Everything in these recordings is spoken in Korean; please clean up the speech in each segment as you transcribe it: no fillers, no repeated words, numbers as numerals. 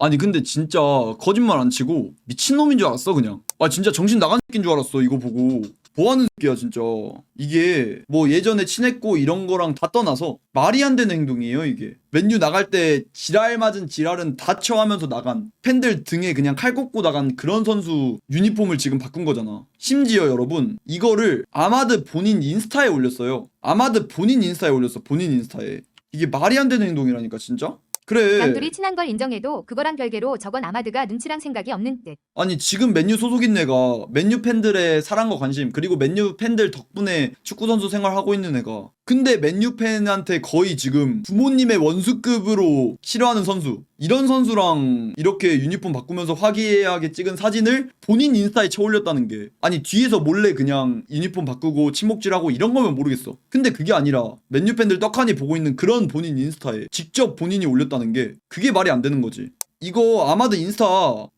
아니 근데 진짜 거짓말 안 치고 미친놈인 줄 알았어 그냥. 아 진짜 정신 나간 새끼인 줄 알았어 이거 보고. 뭐하는 새끼야 진짜. 이게 뭐 예전에 친했고 이런 거랑 다 떠나서 말이 안 되는 행동이에요 이게. 맨유 나갈 때 지랄 맞은 지랄은 다 쳐하면서 나간, 팬들 등에 그냥 칼 꽂고 나간 그런 선수 유니폼을 지금 바꾼 거잖아. 심지어 여러분 이거를 아마드 본인 인스타에 올렸어요. 아마드 본인 인스타에 올렸어. 본인 인스타에. 이게 말이 안 되는 행동이라니까 진짜. 그래. 남들이 친한 걸 인정해도 그거랑 별개로 저건 아마드가 눈치랑 생각이 없는 듯. 아니 지금 맨유 소속인 애가 맨유 팬들의 사랑과 관심 그리고 맨유 팬들 덕분에 축구선수 생활하고 있는 애가, 근데 맨유 팬한테 거의 지금 부모님의 원수급으로 싫어하는 선수, 이런 선수랑 이렇게 유니폼 바꾸면서 화기애애하게 찍은 사진을 본인 인스타에 쳐올렸다는 게, 아니 뒤에서 몰래 그냥 유니폼 바꾸고 친목질하고 이런 거면 모르겠어. 근데 그게 아니라 맨유 팬들 떡하니 보고 있는 그런 본인 인스타에 직접 본인이 올렸다는 게 그게 말이 안 되는 거지. 이거 아마드 인스타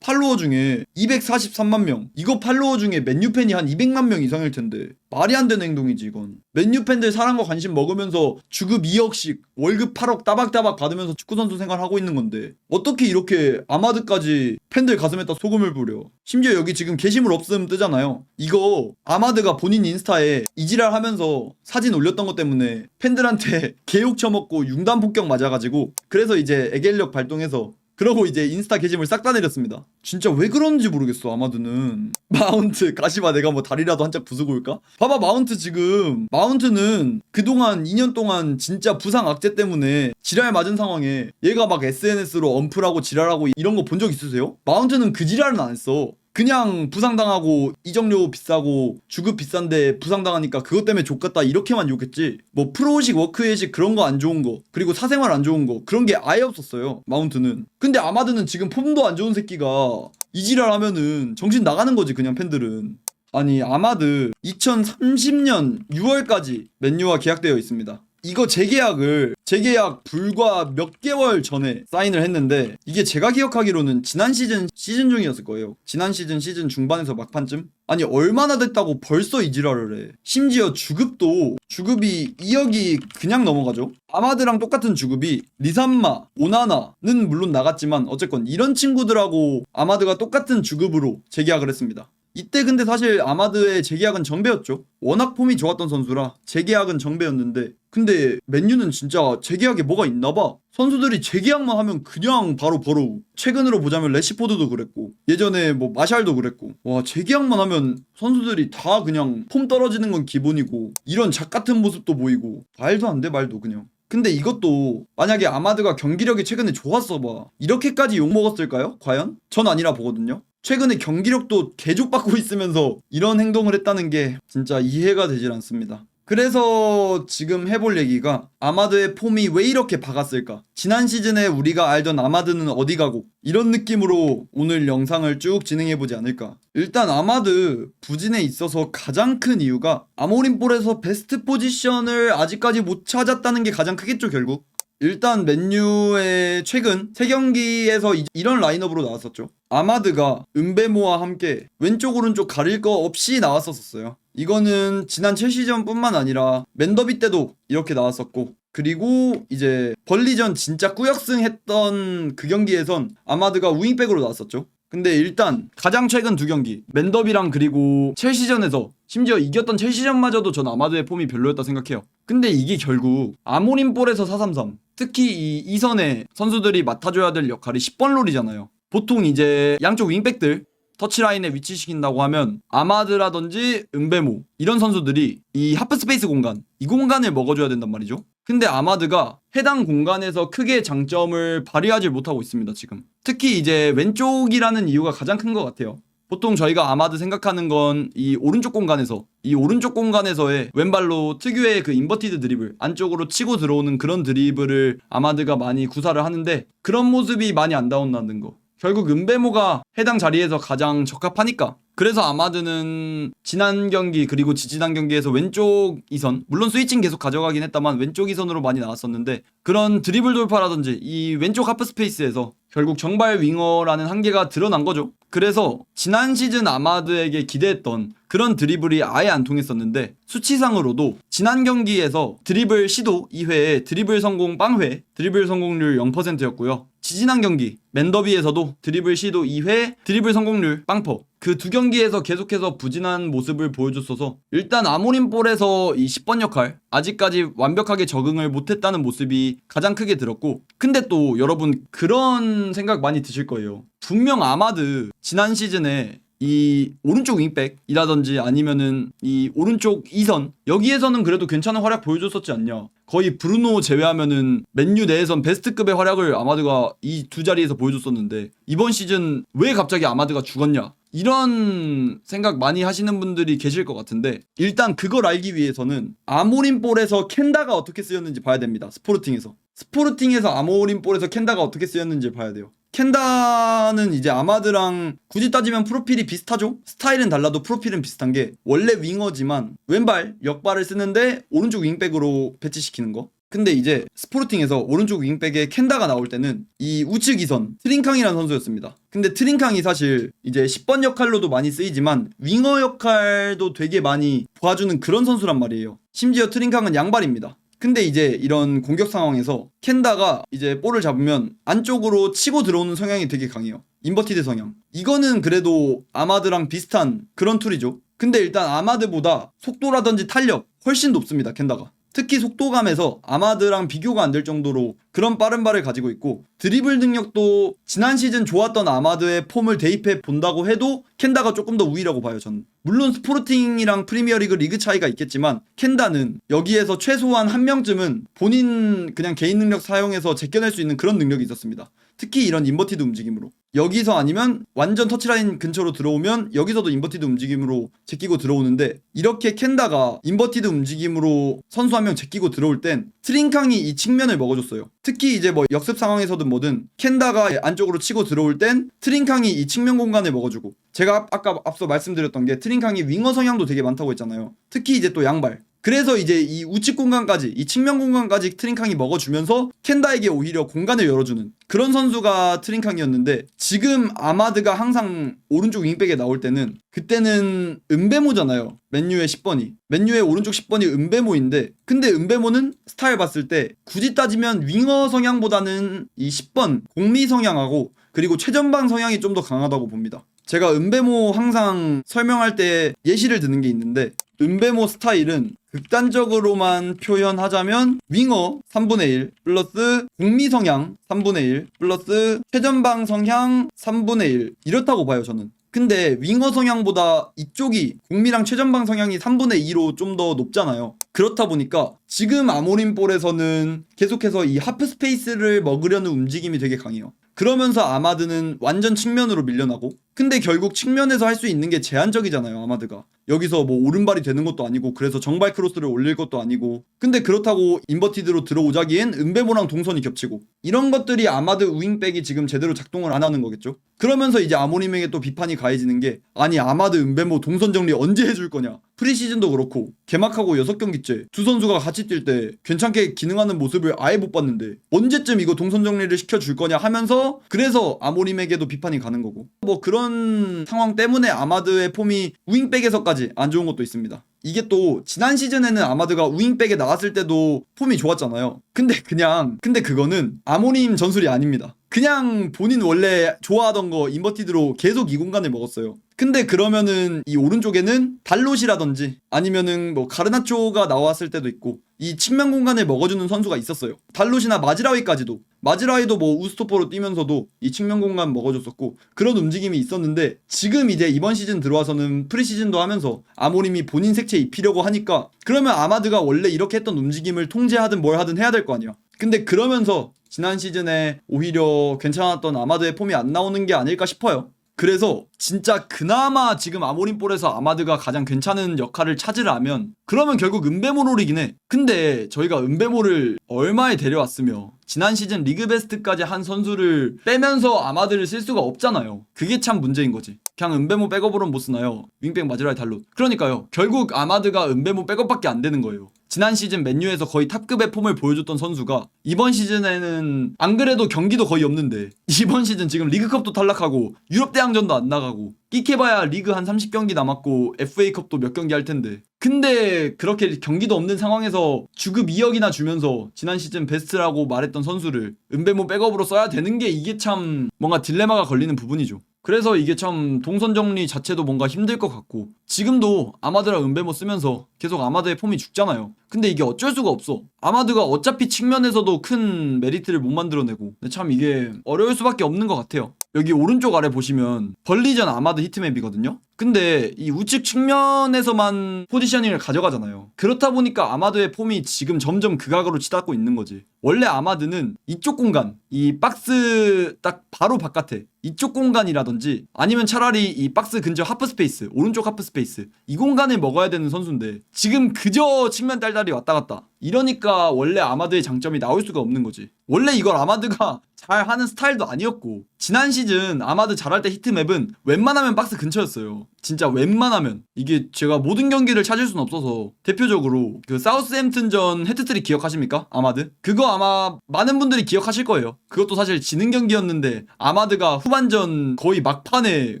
팔로워 중에 243만 명, 이거 팔로워 중에 맨유 팬이 한 200만 명 이상일 텐데 말이 안 되는 행동이지 이건. 맨유 팬들 사랑과 관심 먹으면서 주급 2억씩 월급 8억 따박따박 받으면서 축구선수 생활하고 있는 건데 어떻게 이렇게 아마드까지 팬들 가슴에다 소금을 부려. 심지어 여기 지금 게시물 없음 뜨잖아요. 이거 아마드가 본인 인스타에 이지랄 하면서 사진 올렸던 것 때문에 팬들한테 개욕 처먹고 융단 폭격 맞아가지고, 그래서 이제 애결력 발동해서 그러고 이제 인스타 게시물 싹 다 내렸습니다. 진짜 왜 그런지 모르겠어 아마드는. 마운트 가시마 내가 뭐 다리라도 한 짝 부수고 올까? 봐봐 마운트 지금. 마운트는 그동안 2년 동안 진짜 부상 악재 때문에 지랄 맞은 상황에 얘가 막 SNS로 언플하고 지랄하고 이런 거 본 적 있으세요? 마운트는 그 지랄은 안 했어. 그냥 부상당하고 이적료 비싸고 주급 비싼데 부상당하니까 그것 때문에 족같다 이렇게만 욕했지, 뭐 프로식 워크엣이 그런 거 안 좋은 거 그리고 사생활 안 좋은 거 그런 게 아예 없었어요 마운트는. 근데 아마드는 지금 폼도 안 좋은 새끼가 이지랄 하면은 정신 나가는 거지 그냥 팬들은. 아니 아마드 2030년 6월까지 맨유와 계약되어 있습니다. 이거 재계약 불과 몇 개월 전에 사인을 했는데 이게 제가 기억하기로는 지난 시즌 중이었을 거예요. 지난 시즌 중반에서 막판쯤? 아니 얼마나 됐다고 벌써 이지랄을 해. 심지어 주급이 2억이 그냥 넘어가죠. 아마드랑 똑같은 주급이 리산마, 오나나는 물론 나갔지만 어쨌건 이런 친구들하고 아마드가 똑같은 주급으로 재계약을 했습니다. 이때 근데 사실 아마드의 재계약은 정배였죠. 워낙 폼이 좋았던 선수라 재계약은 정배였는데, 근데 맨유는 진짜 재계약에 뭐가 있나봐. 선수들이 재계약만 하면 그냥 바로 벌어. 최근으로 보자면 레시포드도 그랬고 예전에 뭐 마샬도 그랬고, 와 재계약만 하면 선수들이 다 그냥 폼 떨어지는 건 기본이고 이런 작 같은 모습도 보이고 말도 안 돼 말도 그냥. 근데 이것도 만약에 아마드가 경기력이 최근에 좋았어 봐 이렇게까지 욕먹었을까요? 과연? 전 아니라 보거든요. 최근에 경기력도 개족받고 있으면서 이런 행동을 했다는 게 진짜 이해가 되질 않습니다. 그래서 지금 해볼 얘기가 아마드의 폼이 왜 이렇게 박았을까? 지난 시즌에 우리가 알던 아마드는 어디 가고? 이런 느낌으로 오늘 영상을 쭉 진행해보지 않을까. 일단 아마드 부진에 있어서 가장 큰 이유가 아모림볼에서 베스트 포지션을 아직까지 못 찾았다는 게 가장 크겠죠 결국. 일단 맨유의 최근 3경기에서 이런 라인업으로 나왔었죠. 아마드가 은베모와 함께 왼쪽 오른쪽 가릴 거 없이 나왔었어요. 이거는 지난 첼시전 뿐만 아니라 맨더비 때도 이렇게 나왔었고, 그리고 이제 벌리전 진짜 꾸역승 했던 그 경기에선 아마드가 우윙백으로 나왔었죠. 근데 일단 가장 최근 2경기 맨더비랑 그리고 첼시전에서 심지어 이겼던 첼시전마저도 전 아마드의 폼이 별로였다 생각해요. 근데 이게 결국 아모림볼에서 4-3-3, 특히 이 이선의 선수들이 맡아줘야 될 역할이 10번 롤이잖아요. 보통 이제 양쪽 윙백들 터치라인에 위치시킨다고 하면 아마드라든지 은베모 이런 선수들이 이 하프스페이스 공간, 이 공간을 먹어줘야 된단 말이죠. 근데 아마드가 해당 공간에서 크게 장점을 발휘하지 못하고 있습니다 지금. 특히 이제 왼쪽이라는 이유가 가장 큰 것 같아요. 보통 저희가 아마드 생각하는 건 이 오른쪽 공간에서의 왼발로 특유의 그 인버티드 드리블, 안쪽으로 치고 들어오는 그런 드리블을 아마드가 많이 구사를 하는데 그런 모습이 많이 안 나온다는 거. 결국 은베모가 해당 자리에서 가장 적합하니까. 그래서 아마드는 지난 경기 그리고 지지난 경기에서 왼쪽 이선, 물론 스위칭 계속 가져가긴 했다만 왼쪽 이선으로 많이 나왔었는데 그런 드리블 돌파라든지 이 왼쪽 하프 스페이스에서 결국 정발 윙어라는 한계가 드러난 거죠. 그래서 지난 시즌 아마드에게 기대했던 그런 드리블이 아예 안 통했었는데 수치상으로도 지난 경기에서 드리블 시도 2회에 드리블 성공 빵회, 드리블 성공률 0%였고요. 지지난 경기 맨더비에서도 드리블 시도 2회, 드리블 성공률 빵퍼. 그 두 경기에서 계속해서 부진한 모습을 보여줬어서 일단 아모림볼에서 이 10번 역할 아직까지 완벽하게 적응을 못했다는 모습이 가장 크게 들었고, 근데 또 여러분 그런 생각 많이 드실 거예요. 분명 아마드 지난 시즌에 이 오른쪽 윙백이라든지 아니면은 이 오른쪽 2선 여기에서는 그래도 괜찮은 활약 보여줬었지 않냐. 거의 브루노 제외하면은 맨유 내에선 베스트급의 활약을 아마드가 이 두 자리에서 보여줬었는데 이번 시즌 왜 갑자기 아마드가 죽었냐, 이런 생각 많이 하시는 분들이 계실 것 같은데, 일단 그걸 알기 위해서는 아모림볼에서 켄다가 어떻게 쓰였는지 봐야 됩니다. 스포르팅에서 아모림볼에서 켄다가 어떻게 쓰였는지 봐야 돼요. 켄다는 이제 아마드랑 굳이 따지면 프로필이 비슷하죠? 스타일은 달라도 프로필은 비슷한 게 원래 윙어지만 왼발 역발을 쓰는데 오른쪽 윙백으로 배치시키는 거. 근데 이제 스포르팅에서 오른쪽 윙백에 켄다가 나올 때는 이 우측 2선 트링캉이라는 선수였습니다. 근데 트링캉이 사실 이제 10번 역할로도 많이 쓰이지만 윙어 역할도 되게 많이 도와주는 그런 선수란 말이에요. 심지어 트링캉은 양발입니다. 근데 이제 이런 공격 상황에서 켄다가 이제 볼을 잡으면 안쪽으로 치고 들어오는 성향이 되게 강해요. 인버티드 성향. 이거는 그래도 아마드랑 비슷한 그런 툴이죠. 근데 일단 아마드보다 속도라든지 탄력 훨씬 높습니다, 켄다가. 특히 속도감에서 아마드랑 비교가 안 될 정도로 그런 빠른 발을 가지고 있고, 드리블 능력도 지난 시즌 좋았던 아마드의 폼을 대입해 본다고 해도 켄다가 조금 더 우위라고 봐요, 저는. 물론 스포르팅이랑 프리미어리그 리그 차이가 있겠지만 켄다는 여기에서 최소한 한 명쯤은 본인 그냥 개인 능력 사용해서 제껴낼 수 있는 그런 능력이 있었습니다. 특히 이런 인버티드 움직임으로. 여기서 아니면 완전 터치라인 근처로 들어오면 여기서도 인버티드 움직임으로 제끼고 들어오는데, 이렇게 켄다가 인버티드 움직임으로 선수 한 명 제끼고 들어올 땐 트링캉이 이 측면을 먹어줬어요. 특히 이제 뭐 역습 상황에서든 뭐든 켄다가 안쪽으로 치고 들어올 땐 트링캉이 이 측면 공간을 먹어주고, 제가 아까 앞서 말씀드렸던 게 트링캉이 윙어 성향도 되게 많다고 했잖아요. 특히 이제 또 양발. 그래서 이제 이 우측 공간까지, 이 측면 공간까지 트링캉이 먹어주면서 켄다에게 오히려 공간을 열어주는 그런 선수가 트링캉이었는데, 지금 아마드가 항상 오른쪽 윙백에 나올 때는 그때는 은베모잖아요. 맨유의 10번이. 맨유의 오른쪽 10번이 은베모인데, 근데 은베모는 스타일 봤을 때 굳이 따지면 윙어 성향보다는 이 10번 공미 성향하고 그리고 최전방 성향이 좀 더 강하다고 봅니다. 제가 은베모 항상 설명할 때 예시를 드는 게 있는데, 은베모 스타일은 극단적으로만 표현하자면 윙어 3분의 1 플러스 공미 성향 3분의 1 플러스 최전방 성향 3분의 1 이렇다고 봐요, 저는. 근데 윙어 성향보다 이쪽이 공미랑 최전방 성향이 3분의 2로 좀 더 높잖아요. 그렇다 보니까 지금 아모림볼에서는 계속해서 이 하프 스페이스를 먹으려는 움직임이 되게 강해요. 그러면서 아마드는 완전 측면으로 밀려나고, 근데 결국 측면에서 할 수 있는 게 제한적이잖아요, 아마드가. 여기서 뭐 오른발이 되는 것도 아니고, 그래서 정발 크로스를 올릴 것도 아니고, 근데 그렇다고 인버티드로 들어오자기엔 은베모랑 동선이 겹치고, 이런 것들이 아마드 우윙백이 지금 제대로 작동을 안 하는 거겠죠. 그러면서 이제 아모림에게 또 비판이 가해지는 게, 아니 아마드 은베모 동선 정리 언제 해줄 거냐. 프리시즌도 그렇고 개막하고 6경기째 두 선수가 같이 뛸 때 괜찮게 기능하는 모습을 아예 못 봤는데 언제쯤 이거 동선 정리를 시켜줄 거냐 하면서, 그래서 아모림에게도 비판이 가는 거고, 뭐 그런 상황 때문에 아마드의 폼이 우윙백에서까지 안 좋은 것도 있습니다. 이게 또 지난 시즌에는 아마드가 우윙백에 나왔을 때도 폼이 좋았잖아요. 근데 그거는 아모림 전술이 아닙니다. 그냥 본인 원래 좋아하던 거 인버티드로 계속 이 공간을 먹었어요. 근데 그러면은 이 오른쪽에는 달롯이라든지 아니면은 뭐 가르나초가 나왔을 때도 있고 이 측면 공간을 먹어주는 선수가 있었어요. 달롯이나 마즈라위까지도. 마즈라위도 뭐 우스토퍼로 뛰면서도 이 측면 공간 먹어줬었고 그런 움직임이 있었는데, 지금 이제 이번 시즌 들어와서는 프리시즌도 하면서 아모림이 본인 색채 입히려고 하니까, 그러면 아마드가 원래 이렇게 했던 움직임을 통제하든 뭘 하든 해야 될 거 아니야. 근데 그러면서 지난 시즌에 오히려 괜찮았던 아마드의 폼이 안 나오는 게 아닐까 싶어요. 그래서 진짜 그나마 지금 아모림볼에서 아마드가 가장 괜찮은 역할을 찾으라면 그러면 결국 은베모롤이긴 해. 근데 저희가 은베모를 얼마에 데려왔으며 지난 시즌 리그 베스트까지 한 선수를 빼면서 아마드를 쓸 수가 없잖아요. 그게 참 문제인 거지. 그냥 은베모 백업으로는 못 쓰나요? 윙백 마즈라이 달롯. 그러니까요. 결국 아마드가 은베모 백업밖에 안 되는 거예요. 지난 시즌 맨유에서 거의 탑급의 폼을 보여줬던 선수가 이번 시즌에는 안 그래도 경기도 거의 없는데, 이번 시즌 지금 리그컵도 탈락하고 유럽 대항전도 안 나가고 끼케봐야 리그 한 30경기 남았고 FA컵도 몇 경기 할 텐데 근데 그렇게 경기도 없는 상황에서 주급 2억이나 주면서 지난 시즌 베스트라고 말했던 선수를 은배모 백업으로 써야 되는 게 이게 참 뭔가 딜레마가 걸리는 부분이죠. 그래서 이게 참 동선 정리 자체도 뭔가 힘들 것 같고, 지금도 아마드랑 은배모 쓰면서 계속 아마드의 폼이 죽잖아요. 근데 이게 어쩔 수가 없어. 아마드가 어차피 측면에서도 큰 메리트를 못 만들어내고, 근데 참 이게 어려울 수밖에 없는 것 같아요. 여기 오른쪽 아래 보시면 벌리전 아마드 히트맵이거든요. 근데 이 우측 측면에서만 포지셔닝을 가져가잖아요. 그렇다 보니까 아마드의 폼이 지금 점점 극악으로 치닫고 있는 거지. 원래 아마드는 이쪽 공간, 이 박스 딱 바로 바깥에 이쪽 공간이라든지 아니면 차라리 이 박스 근처 하프 스페이스, 오른쪽 하프 스페이스, 이 공간을 먹어야 되는 선수인데 지금 그저 측면 딸딸이 왔다 갔다. 이러니까 원래 아마드의 장점이 나올 수가 없는 거지. 원래 이걸 아마드가 잘 하는 스타일도 아니었고, 지난 시즌 아마드 잘할 때 히트맵은 웬만하면 박스 근처였어요. 진짜 웬만하면. 이게 제가 모든 경기를 찾을 순 없어서 대표적으로 그 사우스햄튼전 해트트릭 기억하십니까? 아마드? 그거 아마 많은 분들이 기억하실 거예요. 그것도 사실 지는 경기였는데 아마드가 후반전 거의 막판에,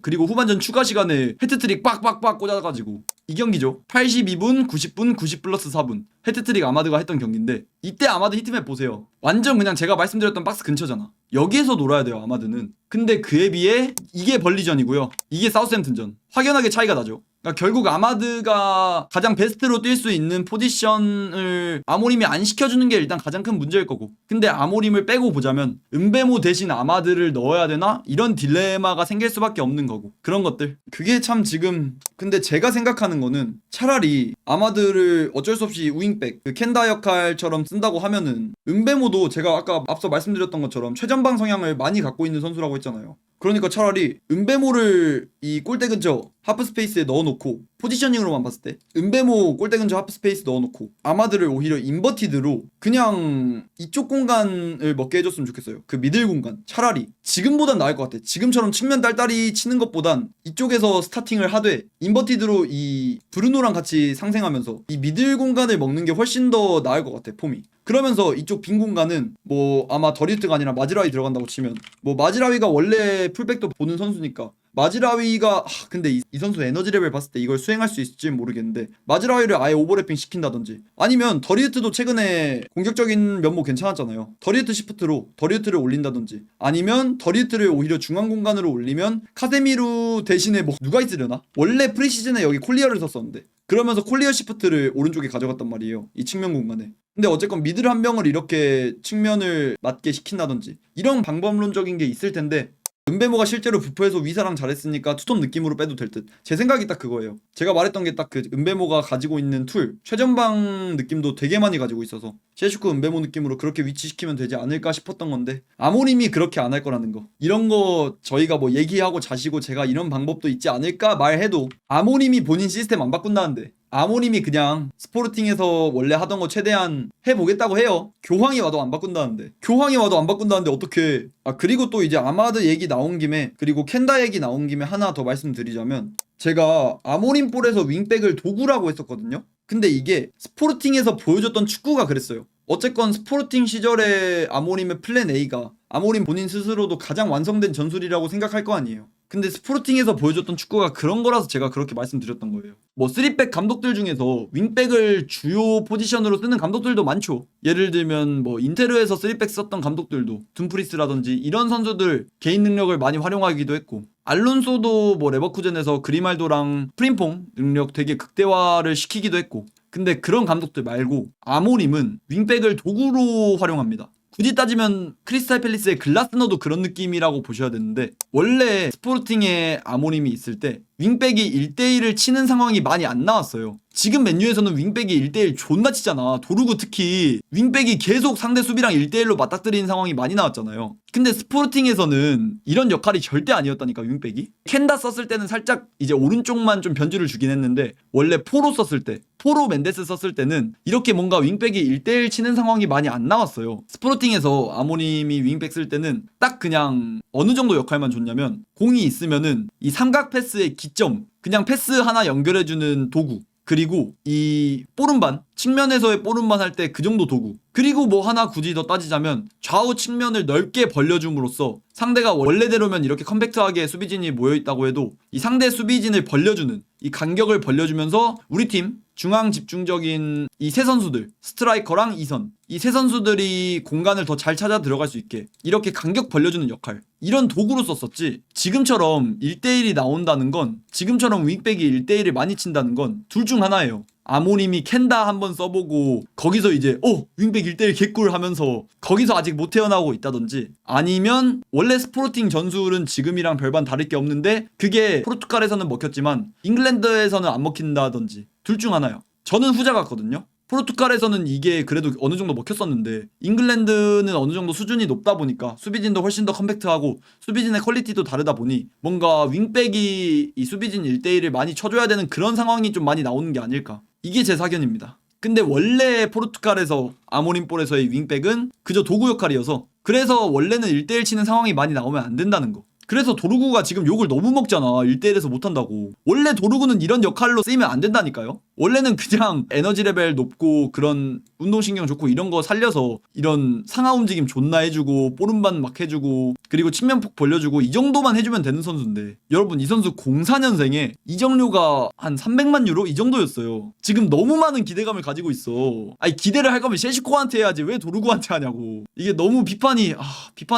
그리고 후반전 추가 시간에 해트트릭 빡빡빡 꽂아가지고 이 경기죠. 82분, 90분, 90 플러스 4분 해트트릭 아마드가 했던 경기인데, 이때 아마드 히트맵 보세요. 완전 그냥 제가 말씀드렸던 박스 근처잖아. 여기에서 놀아야 돼요, 아마드는. 근데 그에 비해 이게 벌리전이고요, 이게 사우스햄튼전. 확연하게 차이가 나죠. 그러니까 결국 아마드가 가장 베스트로 뛸 수 있는 포지션을 아모림이 안 시켜주는 게 일단 가장 큰 문제일 거고, 근데 아모림을 빼고 보자면 은배모 대신 아마드를 넣어야 되나? 이런 딜레마가 생길 수밖에 없는 거고, 그런 것들. 그게 참 지금, 근데 제가 생각하는 거는 차라리 아마드를 어쩔 수 없이 우윙백, 그 켄다 역할처럼 쓴다고 하면은 은배모도 제가 아까 앞서 말씀드렸던 것처럼 최전방 성향을 많이 갖고 있는 선수라고 했잖아요. 그러니까 차라리 은배모를 이 골대 근처 하프 스페이스에 넣어놓고, 포지셔닝으로만 봤을 때 은배모 골대 근처 하프 스페이스 넣어놓고 아마드를 오히려 인버티드로 그냥 이쪽 공간을 먹게 해줬으면 좋겠어요. 그 미들 공간. 차라리 지금보단 나을 것 같아. 지금처럼 측면 딸딸이 치는 것보단 이쪽에서 스타팅을 하되 인버티드로 이 브루노랑 같이 상생하면서 이 미들 공간을 먹는 게 훨씬 더 나을 것 같아, 폼이. 그러면서 이쪽 빈 공간은 뭐 아마 더리트가 아니라 마즈라위 들어간다고 치면, 뭐 마즈라위가 원래 풀백도 보는 선수니까 마즈라위가 근데 이 선수 에너지 레벨 봤을 때 이걸 수행할 수 있을지는 모르겠는데, 마즈라위를 아예 오버래핑 시킨다든지, 아니면 더리트도 최근에 공격적인 면모 괜찮았잖아요. 더리트 시프트로 더리트를 올린다든지, 아니면 더리트를 오히려 중앙 공간으로 올리면 카세미루 대신에 뭐 누가 있으려나? 원래 프리시즌에 여기 콜리어를 썼었는데 그러면서 콜리어 시프트를 오른쪽에 가져갔단 말이에요, 이 측면 공간에. 근데 어쨌건 미들 한 명을 이렇게 측면을 맞게 시킨다든지 이런 방법론적인 게 있을 텐데, 은배모가 실제로 부포에서 위사랑 잘했으니까 투톱 느낌으로 빼도 될 듯. 제 생각이 딱 그거예요. 제가 말했던 게 딱 그 은배모가 가지고 있는 툴, 최전방 느낌도 되게 많이 가지고 있어서 셰슈크 은배모 느낌으로 그렇게 위치시키면 되지 않을까 싶었던 건데, 아모림이 그렇게 안 할 거라는 거, 이런 거 저희가 뭐 얘기하고 자시고 제가 이런 방법도 있지 않을까 말해도 아모림이 본인 시스템 안 바꾼다는데, 아모님이 그냥 스포르팅에서 원래 하던 거 최대한 해보겠다고 해요. 교황이 와도 안 바꾼다는데. 교황이 와도 안 바꾼다는데 어떡해. 그리고 또 이제 아마드 얘기 나온 김에, 그리고 켄다 얘기 나온 김에 하나 더 말씀드리자면, 제가 아모림 볼에서 윙백을 도구라고 했었거든요. 근데 이게 스포르팅에서 보여줬던 축구가 그랬어요. 어쨌건 스포르팅 시절에 아모림의 플랜 A가 아모림 본인 스스로도 가장 완성된 전술이라고 생각할 거 아니에요. 근데 스포르팅에서 보여줬던 축구가 그런 거라서 제가 그렇게 말씀드렸던 거예요. 뭐 3백 감독들 중에서 윙백을 주요 포지션으로 쓰는 감독들도 많죠. 예를 들면 뭐 인테르에서 3백 썼던 감독들도 둠프리스라든지 이런 선수들 개인 능력을 많이 활용하기도 했고, 알론소도 뭐 레버쿠젠에서 그리말도랑 프림퐁 능력 되게 극대화를 시키기도 했고, 근데 그런 감독들 말고 아모림은 윙백을 도구로 활용합니다. 굳이 따지면 크리스탈 팰리스의 글라스너도 그런 느낌이라고 보셔야 되는데, 원래 스포르팅에 아모림이 있을 때 윙백이 1대1을 치는 상황이 많이 안 나왔어요. 지금 맨유에서는 윙백이 1대1 존나 치잖아. 도루구 특히 윙백이 계속 상대 수비랑 1대1로 맞닥뜨리는 상황이 많이 나왔잖아요. 근데 스포르팅에서는 이런 역할이 절대 아니었다니까, 윙백이. 켄다 썼을 때는 살짝 이제 오른쪽만 좀 변주를 주긴 했는데, 원래 포로 썼을 때, 포로 멘데스 썼을 때는 이렇게 뭔가 윙백이 1대1 치는 상황이 많이 안 나왔어요. 스포르팅에서 아모림이 윙백 쓸 때는 딱 그냥 어느 정도 역할만 줬냐면, 공이 있으면은 이 삼각 패스의 기점, 그냥 패스 하나 연결해주는 도구, 그리고 이 볼음반, 측면에서의 볼음반 할 때 그 정도 도구, 그리고 뭐 하나 굳이 더 따지자면 좌우 측면을 넓게 벌려줌으로써 상대가 원래대로면 이렇게 컴팩트하게 수비진이 모여있다고 해도 이 상대 수비진을 벌려주는 이 간격을 벌려주면서 우리 팀 중앙 집중적인 이 세 선수들 스트라이커랑 이선 이 세 선수들이 공간을 더 잘 찾아 들어갈 수 있게 이렇게 간격 벌려주는 역할 이런 도구로 썼었지 지금처럼 1대1이 나온다는 건 지금처럼 윙백이 1대1을 많이 친다는 건 둘 중 하나예요. 아모님이 캔다 한번 써보고 거기서 이제 윙백 1대1 개꿀 하면서 거기서 아직 못 태어나고 있다든지 아니면 원래 스포르팅 전술은 지금이랑 별반 다를 게 없는데 그게 포르투갈에서는 먹혔지만 잉글랜드에서는 안 먹힌다든지 둘 중 하나요. 저는 후자 같거든요. 포르투갈에서는 이게 그래도 어느 정도 먹혔었는데 잉글랜드는 어느 정도 수준이 높다 보니까 수비진도 훨씬 더 컴팩트하고 수비진의 퀄리티도 다르다 보니 뭔가 윙백이 이 수비진 1대1을 많이 쳐줘야 되는 그런 상황이 좀 많이 나오는 게 아닐까. 이게 제 사견입니다. 근데 원래 포르투갈에서 아모림볼에서의 윙백은 그저 도구 역할이어서 그래서 원래는 1대1 치는 상황이 많이 나오면 안 된다는 거. 그래서 도르구가 지금 욕을 너무 먹잖아. 1대1에서 못한다고. 원래 도르구는 이런 역할로 쓰이면 안 된다니까요. 원래는 그냥 에너지 레벨 높고 그런 운동신경 좋고 이런 거 살려서 이런 상하 움직임 존나 해주고 볼음반 막 해주고 그리고 측면폭 벌려주고 이 정도만 해주면 되는 선수인데 여러분 이 선수 04년생에 이적료가 한 300만 유로? 이 정도였어요. 지금 너무 많은 기대감을 가지고 있어. 아니 기대를 할 거면 셰시코한테 해야지 왜 도르구한테 하냐고. 이게 너무 비판의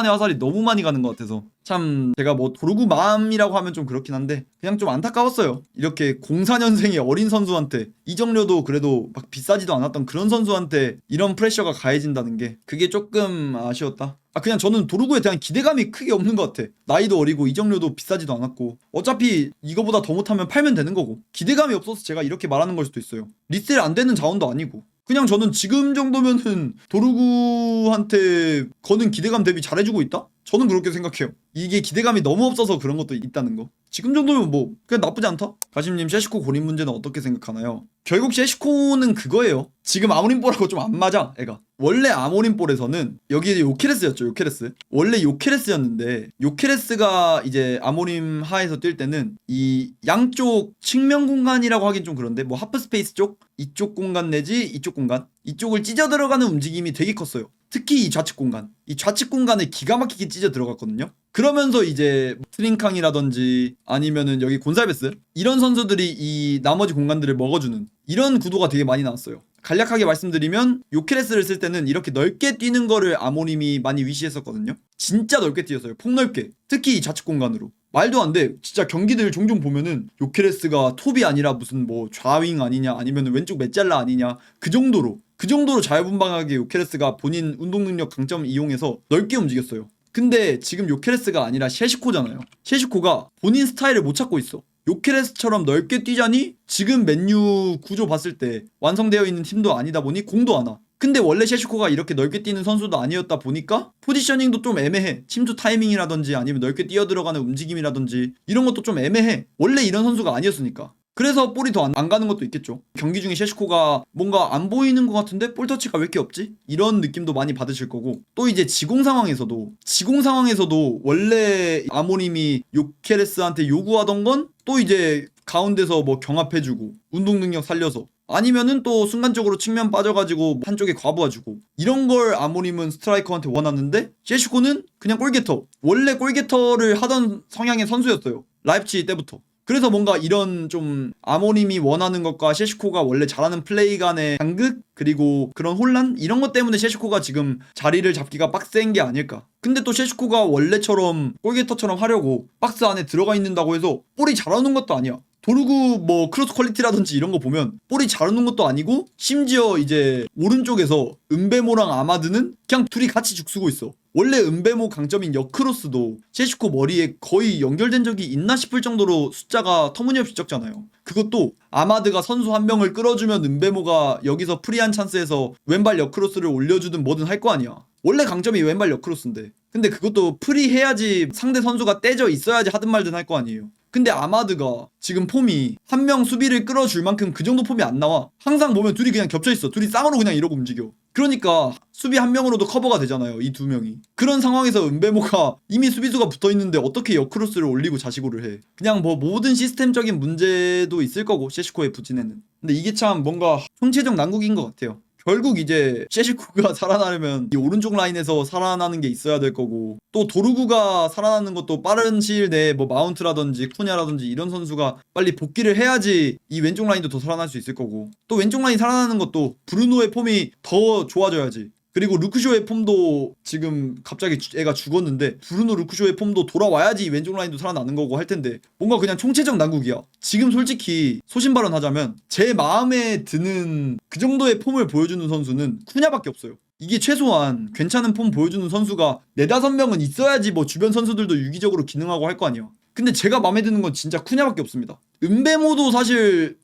화살이 너무 많이 가는 것 같아서 참 제가 뭐 도르구 마음이라고 하면 좀 그렇긴 한데 그냥 좀 안타까웠어요. 이렇게 04년생의 어린 선수한테 이적료도 그래도 막 비싸지도 않았던 그런 선수한테 이런 프레셔가 가해진다는 게 그게 조금 아쉬웠다. 그냥 저는 도르구에 대한 기대감이 크게 없는 것 같아. 나이도 어리고 이적료도 비싸지도 않았고 어차피 이거보다 더 못하면 팔면 되는 거고 기대감이 없어서 제가 이렇게 말하는 걸 수도 있어요. 리셀 안 되는 자원도 아니고 그냥 저는 지금 정도면은 도르구한테 거는 기대감 대비 잘해주고 있다? 저는 그렇게 생각해요. 이게 기대감이 너무 없어서 그런 것도 있다는 거. 지금 정도면 뭐 그냥 나쁘지 않다? 가심님 셰시코 고림 문제는 어떻게 생각하나요? 결국 셰시코는 그거예요. 지금 아모림볼하고 좀 안 맞아 애가. 원래 아모림볼에서는 여기 요케레스였죠. 요케레스. 원래 요케레스였는데 요케레스가 이제 아모림 하에서 뛸 때는 이 양쪽 측면 공간이라고 하긴 좀 그런데 뭐 하프 스페이스 쪽 이쪽 공간 내지 이쪽 공간 이쪽을 찢어 들어가는 움직임이 되게 컸어요. 특히 이 좌측 공간 이 좌측 공간에 기가 막히게 찢어 들어갔거든요. 그러면서 이제 트링캉이라든지 아니면은 여기 곤살베스 이런 선수들이 이 나머지 공간들을 먹어주는 이런 구도가 되게 많이 나왔어요. 간략하게 말씀드리면 요케레스를 쓸 때는 이렇게 넓게 뛰는 거를 아모림이 많이 위시했었거든요. 진짜 넓게 뛰었어요. 폭넓게. 특히 이 좌측 공간으로. 말도 안 돼. 진짜 경기들 종종 보면은 요케레스가 톱이 아니라 무슨 뭐 좌윙 아니냐 아니면 왼쪽 메잘라 아니냐 그 정도로 자유분방하게 요케레스가 본인 운동 능력 강점 이용해서 넓게 움직였어요. 근데 지금 요케레스가 아니라 셰시코잖아요. 셰시코가 본인 스타일을 못 찾고 있어. 요케레스처럼 넓게 뛰자니 지금 맨유 구조 봤을 때 완성되어 있는 팀도 아니다 보니 공도 안 와. 근데 원래 셰시코가 이렇게 넓게 뛰는 선수도 아니었다 보니까 포지셔닝도 좀 애매해. 침투 타이밍이라든지 아니면 넓게 뛰어 들어가는 움직임이라든지 이런 것도 좀 애매해. 원래 이런 선수가 아니었으니까. 그래서 볼이 더 안 가는 것도 있겠죠. 경기 중에 셰시코가 뭔가 안 보이는 것 같은데 볼 터치가 왜 이렇게 없지? 이런 느낌도 많이 받으실 거고 또 이제 지공 상황에서도 원래 아모림이 요케레스한테 요구하던 건 또 이제 가운데서 뭐 경합해주고 운동 능력 살려서 아니면은 또 순간적으로 측면 빠져가지고 한쪽에 과부하주고 이런 걸 아모림은 스트라이커한테 원하는데 셰시코는 그냥 골게터 원래 골게터를 하던 성향의 선수였어요. 라입치히 때부터. 그래서 뭔가 이런 좀 아모림이 원하는 것과 셰시코가 원래 잘하는 플레이 간의 간극 그리고 그런 혼란 이런 것 때문에 셰시코가 지금 자리를 잡기가 빡센 게 아닐까. 근데 또 셰시코가 원래처럼 골게터처럼 하려고 박스 안에 들어가 있는다고 해서 볼이 잘 오는 것도 아니야. 도르구 뭐 크로스 퀄리티라든지 이런 거 보면 볼이 잘 오는 것도 아니고 심지어 이제 오른쪽에서 은베모랑 아마드는 그냥 둘이 같이 죽쓰고 있어. 원래 은베모 강점인 역크로스도 셰시코 머리에 거의 연결된 적이 있나 싶을 정도로 숫자가 터무니없이 적잖아요. 그것도 아마드가 선수 한 명을 끌어주면 은베모가 여기서 프리한 찬스에서 왼발 역크로스를 올려주든 뭐든 할 거 아니야. 원래 강점이 왼발 역크로스인데 근데 그것도 프리해야지 상대 선수가 떼져 있어야지 하든 말든 할 거 아니에요. 근데 아마드가 지금 폼이 한 명 수비를 끌어줄 만큼 그 정도 폼이 안 나와. 항상 보면 둘이 그냥 겹쳐있어. 둘이 쌍으로 그냥 이러고 움직여. 그러니까 수비 한 명으로도 커버가 되잖아요. 이 두 명이. 그런 상황에서 은베모가 이미 수비수가 붙어있는데 어떻게 역크로스를 올리고 자시고를 해. 그냥 뭐 모든 시스템적인 문제도 있을 거고 셰시코의 부진에는. 근데 이게 참 뭔가 총체적 난국인 것 같아요. 결국 이제 셰시코가 살아나려면 이 오른쪽 라인에서 살아나는 게 있어야 될 거고, 또 도르구가 살아나는 것도 빠른 시일 내에 뭐 마운트라든지 쿠냐라든지 이런 선수가 빨리 복귀를 해야지 이 왼쪽 라인도 더 살아날 수 있을 거고, 또 왼쪽 라인 살아나는 것도 브루노의 폼이 더 좋아져야지. 그리고 루크쇼의 폼도 지금 갑자기 애가 죽었는데 브루노 루크쇼의 폼도 돌아와야지 왼쪽 라인도 살아나는 거고 할 텐데, 뭔가 그냥 총체적 난국이야. 지금 솔직히 소신발언 하자면 제 마음에 드는 그 정도의 폼을 보여주는 선수는 쿠냐밖에 없어요. 이게 최소한 괜찮은 폼 보여주는 선수가 4-5명은 있어야지 뭐 주변 선수들도 유기적으로 기능하고 할 거 아니야. 근데 제가 마음에 드는 건 진짜 쿠냐밖에 없습니다. 은베모도 사실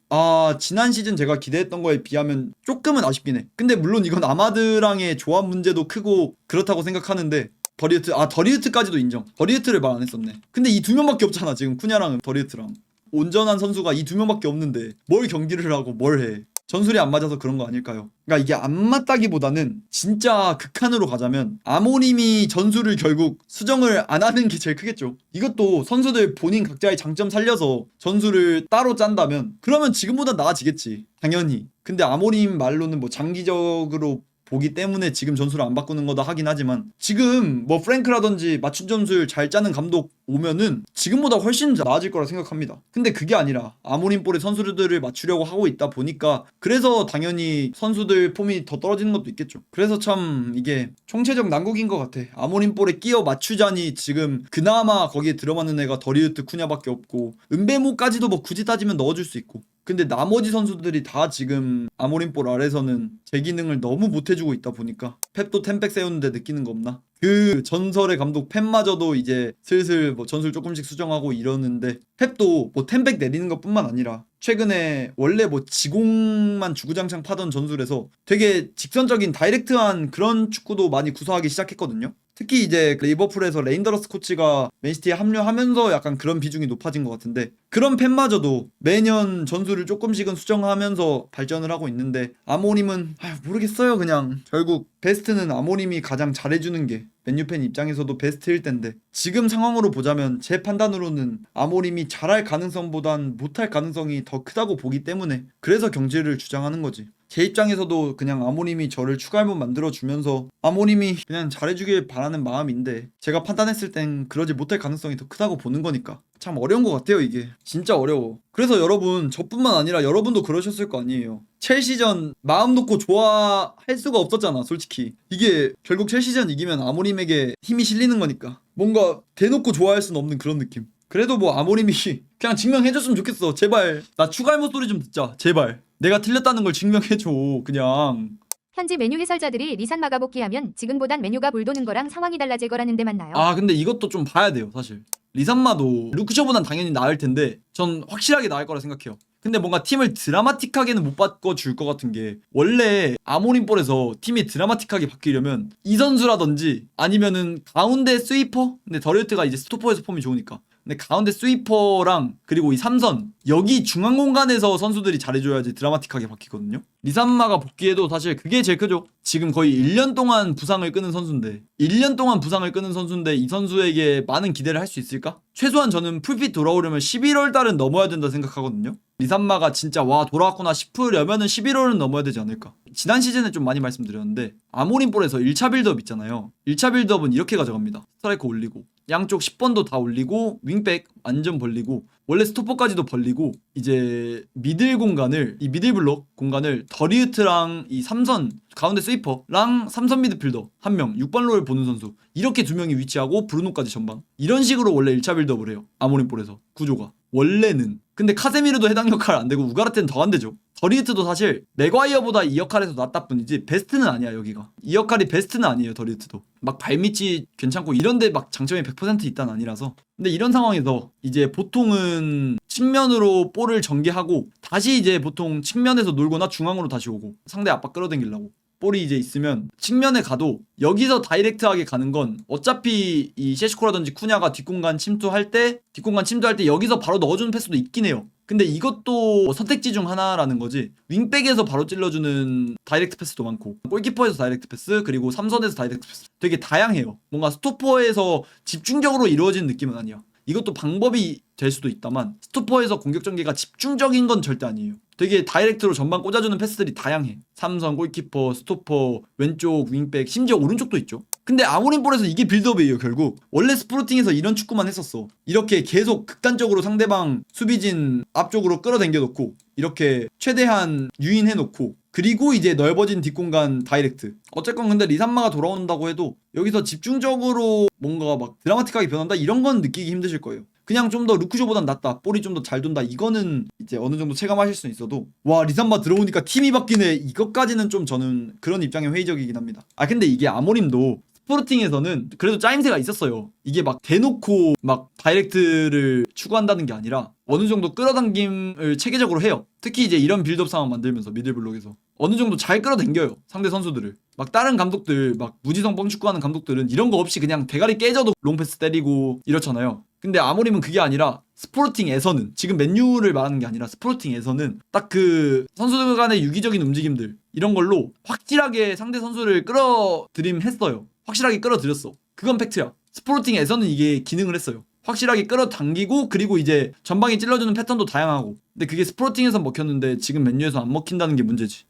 지난 시즌 제가 기대했던 거에 비하면 조금은 아쉽긴 해. 근데 물론 이건 아마드랑의 조합 문제도 크고 그렇다고 생각하는데, 더리우트까지도 인정. 더리우트를 말 안 했었네. 근데 이 두 명밖에 없잖아 지금, 쿠냐랑 더리우트랑. 온전한 선수가 이 두 명밖에 없는데 뭘 경기를 하고 뭘 해. 전술이 안 맞아서 그런 거 아닐까요? 그러니까 이게 안 맞다기보다는 진짜 극한으로 가자면 아모님이 전술을 결국 수정을 안 하는 게 제일 크겠죠. 이것도 선수들 본인 각자의 장점 살려서 전술을 따로 짠다면 그러면 지금보다 나아지겠지, 당연히. 근데 아모님 말로는 뭐 장기적으로 보기 때문에 지금 전술을 안 바꾸는 거다 하긴 하지만, 지금 뭐 프랭크라든지 맞춤 전술 잘 짜는 감독 오면은 지금보다 훨씬 나아질 거라 생각합니다. 근데 그게 아니라 아모림 볼의 선수들을 맞추려고 하고 있다 보니까, 그래서 당연히 선수들 폼이 더 떨어지는 것도 있겠죠. 그래서 참 이게 총체적 난국인 것 같아. 아모림 볼에 끼어 맞추자니 지금 그나마 거기에 들어맞는 애가 더리우트 쿠냐밖에 없고, 은베모까지도 뭐 굳이 따지면 넣어줄 수 있고, 근데 나머지 선수들이 다 지금 아모림볼 아래서는 제 기능을 너무 못해주고 있다 보니까 펩도 템백 세우는데 느끼는 거 없나? 그 전설의 감독 펩마저도 이제 슬슬 뭐 전술 조금씩 수정하고 이러는데, 펩도 뭐 템백 내리는 것 뿐만 아니라 최근에 원래 뭐 지공만 주구장창 파던 전술에서 되게 직선적인 다이렉트한 그런 축구도 많이 구사하기 시작했거든요. 특히 이제 리버풀에서 레인더러스 코치가 맨시티에 합류하면서 약간 그런 비중이 높아진 것 같은데, 그런 팬마저도 매년 전술을 조금씩은 수정하면서 발전을 하고 있는데, 아모님은 모르겠어요. 그냥 결국 베스트는 아모님이 가장 잘해주는 게 맨유팬 입장에서도 베스트일 텐데, 지금 상황으로 보자면 제 판단으로는 아모림이 잘할 가능성보단 못할 가능성이 더 크다고 보기 때문에 그래서 경질을 주장하는 거지. 제 입장에서도 그냥 아모림이 저를 추가할분 만들어주면서 아모림이 그냥 잘해주길 바라는 마음인데, 제가 판단했을 땐 그러지 못할 가능성이 더 크다고 보는 거니까 참 어려운 것 같아요. 이게 진짜 어려워. 그래서 여러분, 저뿐만 아니라 여러분도 그러셨을 거 아니에요. 첼시전 마음 놓고 좋아할 수가 없었잖아 솔직히. 이게 결국 첼시전 이기면 아모림에게 힘이 실리는 거니까 뭔가 대놓고 좋아할 수는 없는 그런 느낌. 그래도 뭐 아모림이 그냥 증명해줬으면 좋겠어. 제발 나 추가할못 소리 좀 듣자. 제발 내가 틀렸다는 걸 증명해줘 그냥. 현지 메뉴 해설자들이 리산마가 복귀하면 지금보단 메뉴가 불도는 거랑 상황이 달라질 거라는데 맞나요? 근데 이것도 좀 봐야 돼요 사실. 리산마도 루크쇼보단 당연히 나을 텐데 전 확실하게 나을 거라 생각해요. 근데 뭔가 팀을 드라마틱하게는 못 바꿔줄 것 같은 게, 원래 아모림볼에서 팀이 드라마틱하게 바뀌려면 이 선수라든지 아니면은 가운데 스위퍼? 근데 더리우트가 이제 스토퍼에서 폼이 좋으니까, 근데 가운데 스위퍼랑 그리고 이 3선 여기 중앙 공간에서 선수들이 잘해줘야지 드라마틱하게 바뀌거든요. 리산마가 복귀해도 사실 그게 제일 크죠. 지금 거의 1년 동안 부상을 끄는 선수인데, 이 선수에게 많은 기대를 할 수 있을까? 최소한 저는 풀핏 돌아오려면 11월 달은 넘어야 된다 생각하거든요. 리산마가 진짜 와 돌아왔구나 싶으려면은 11월은 넘어야 되지 않을까. 지난 시즌에 좀 많이 말씀드렸는데, 아모림볼에서 1차 빌드업 있잖아요. 1차 빌드업은 이렇게 가져갑니다. 스트라이커 올리고 양쪽 10번도 다 올리고 윙백 완전 벌리고 원래 스토퍼까지도 벌리고, 이제 미들 블록 공간을 더리우트랑 이 3선 가운데 스위퍼랑 3선 미드필더 1명 6번 롤 보는 선수 이렇게 2명이 위치하고 브루노까지 전방, 이런 식으로 원래 1차 빌드업을 해요 아모림볼에서 구조가 원래는. 근데 카세미르도 해당 역할 안 되고 우가르테는 더 안 되죠. 더리우트도 사실 맥과이어보다 이 역할에서 낫다 뿐이지 베스트는 아니야. 여기가 이 역할이 베스트는 아니에요. 더리우트도 막 발밑이 괜찮고 이런데 막 장점이 100% 있다는 아니라서. 근데 이런 상황에서 이제 보통은 측면으로 볼을 전개하고 다시 이제 보통 측면에서 놀거나 중앙으로 다시 오고 상대 압박 끌어당기려고 볼이 이제 있으면 측면에 가도, 여기서 다이렉트하게 가는 건 어차피 이 셰시코라든지 쿠냐가 뒷공간 침투할 때 여기서 바로 넣어주는 패스도 있긴 해요. 근데 이것도 선택지 중 하나라는 거지. 윙백에서 바로 찔러주는 다이렉트 패스도 많고, 골키퍼에서 다이렉트 패스, 그리고 3선에서 다이렉트 패스 되게 다양해요. 뭔가 스토퍼에서 집중적으로 이루어지는 느낌은 아니야. 이것도 방법이 될 수도 있다만 스토퍼에서 공격 전개가 집중적인 건 절대 아니에요. 되게 다이렉트로 전방 꽂아주는 패스들이 다양해. 삼선, 골키퍼, 스토퍼, 왼쪽 윙백, 심지어 오른쪽도 있죠. 근데 아모림볼에서 이게 빌드업이에요. 결국 원래 스포르팅에서 이런 축구만 했었어. 이렇게 계속 극단적으로 상대방 수비진 앞쪽으로 끌어당겨 놓고 이렇게 최대한 유인해 놓고 그리고 이제 넓어진 뒷공간 다이렉트. 어쨌건 근데 리산마가 돌아온다고 해도 여기서 집중적으로 뭔가 막 드라마틱하게 변한다 이런 건 느끼기 힘드실 거예요. 그냥 좀 더 루크쇼보단 낫다, 볼이 좀 더 잘 돈다, 이거는 이제 어느 정도 체감하실 수는 있어도 와 리산마 들어오니까 팀이 바뀌네, 이것까지는 좀 저는 그런 입장에 회의적이긴 합니다. 아 근데 이게 아모림도 스포르팅에서는 그래도 짜임새가 있었어요. 이게 막 대놓고 막 다이렉트를 추구한다는 게 아니라 어느 정도 끌어당김을 체계적으로 해요. 특히 이제 이런 빌드업 상황 만들면서 미들블록에서 어느 정도 잘 끌어당겨요, 상대 선수들을. 막 다른 감독들, 막 무지성 뻥축구하는 감독들은 이런 거 없이 그냥 대가리 깨져도 롱패스 때리고 이렇잖아요. 근데 아모림은 그게 아니라 스포르팅에서는, 지금 맨유를 말하는 게 아니라 스포르팅에서는 딱 그 선수들 간의 유기적인 움직임들 이런 걸로 확실하게 상대 선수를 끌어들임 했어요. 확실하게 끌어들였어. 그건 팩트야. 스포르팅에서는 이게 기능을 했어요. 확실하게 끌어당기고 그리고 이제 전방에 찔러주는 패턴도 다양하고. 근데 그게 스포르팅에서 먹혔는데 지금 맨유에서 안 먹힌다는 게 문제지.